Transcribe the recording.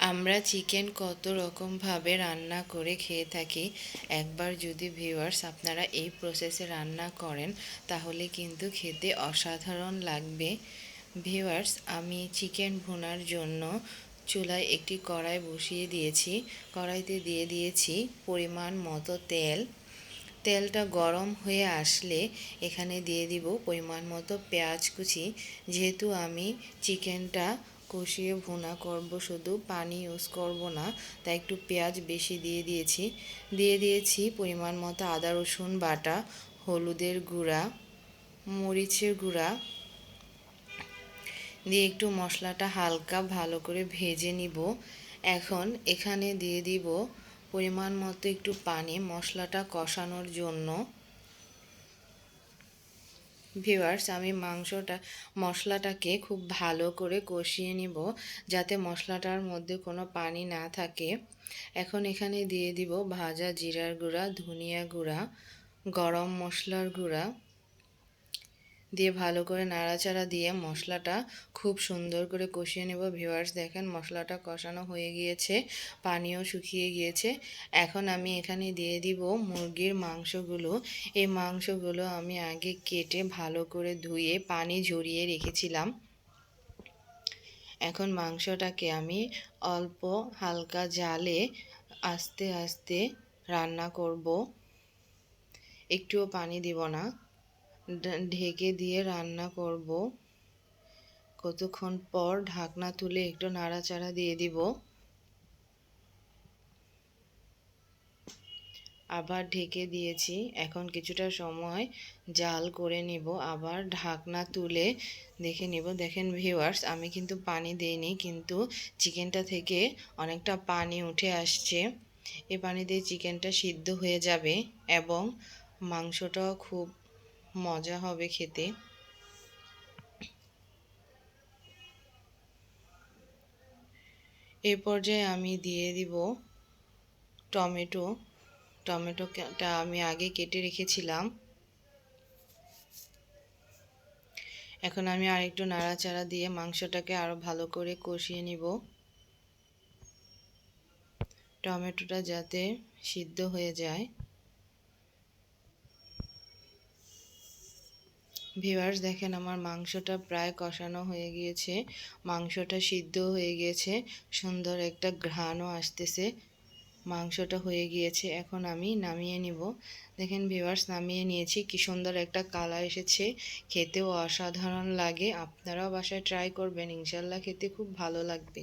আমরা চিকেন কত রকমভাবে রান্না করে খেয়ে থাকি। একবার যদি ভিউয়ার্স আপনারা এই প্রসেসে রান্না করেন তাহলে কিন্তু খেতে অসাধারণ লাগবে। ভিউয়ার্স, আমি চিকেন ভুনার জন্য চুলায় একটি কড়াই বসিয়ে দিয়েছি। কড়াইতে দিয়ে দিয়েছি পরিমাণ মতো তেল। তেলটা গরম হয়ে আসলে এখানে দিয়ে দিব পরিমাণ মতো পেঁয়াজ কুচি। যেহেতু আমি চিকেনটা কষিয়ে ভুনা করব, শুধু পানি ইউজ করব না, তাই একটু পেঁয়াজ বেশি দিয়ে দিয়েছি পরিমাণ মতো আদা রসুন বাটা, হলুদের গুঁড়া, মরিচের গুঁড়া দিয়ে একটু মশলাটা হালকা ভালো করে ভেজে নিব। এখন এখানে দিয়ে দিব পরিমাণ মতো একটু পানি মশলাটা কষানোর জন্য। ভিউয়ার্স, আমি মশলাটাকে খুব ভালো করে কষিয়ে নিব যাতে মশলাটার মধ্যে কোনো পানি না থাকে। এখন এখানে দিয়ে দিব ভাজা জিরার গুঁড়া, ধনিয়া গুঁড়া, গরম মশলার গুঁড়া দিয়ে ভালো করে নাড়াচাড়া দিয়ে মশলাটা খুব সুন্দর করে কষিয়ে নেব। ভিউয়ার্স দেখেন, মশলাটা কষানো হয়ে গিয়েছে, পানিও শুকিয়ে গিয়েছে। এখন আমি এখানে দিয়ে দিব মুরগির মাংসগুলো। এই মাংসগুলো আমি আগে কেটে ভালো করে ধুয়ে পানি ঝরিয়ে রেখেছিলাম। এখন মাংসটাকে আমি অল্প হালকা জালে আস্তে আস্তে রান্না করব, একটুও পানি দিব না, ঢেকে দিয়ে রান্না করব। কতক্ষণ পর ঢাকনা তুলে একটু নাড়াচাড়া দিয়ে দিব, আবার ঢেকে দিয়েছি। এখন কিছুটা সময় জাল করে নিব, আবার ঢাকনা তুলে দেখে নিব। দেখেন ভিউয়ার্স, আমি কিন্তু পানি দেইনি, কিন্তু চিকেনটা থেকে অনেকটা পানি উঠে আসছে। এই পানি দিয়ে চিকেনটা সিদ্ধ হয়ে যাবে এবং মাংসটাও খুব মজা হবে খেতে। এই পর্যায়ে আমি দিয়ে দিব টমেটোটা আমি আগে কেটে রেখেছিলাম। এখন আমি আরেকটু নাড়াচাড়া দিয়ে মাংসটাকে আরো ভালো করে কষিয়ে নিব, টমেটোটা যাতে সিদ্ধ হয়ে যায়। ভিউয়ার্স দেখেন, আমার মাংসটা প্রায় কষানো হয়ে গিয়েছে, মাংসটা সিদ্ধ হয়ে গিয়েছে, সুন্দর একটা ঘ্রাণও আসতেছে। মাংসটা হয়ে গিয়েছে, এখন আমি নামিয়ে নিব। দেখেন ভিউয়ার্স, নামিয়ে নিয়েছি, কি সুন্দর একটা কালার এসেছে, খেতেও অসাধারণ লাগে। আপনারাও বাসায় ট্রাই করবেন, ইনশাল্লাহ খেতে খুব ভালো লাগবে।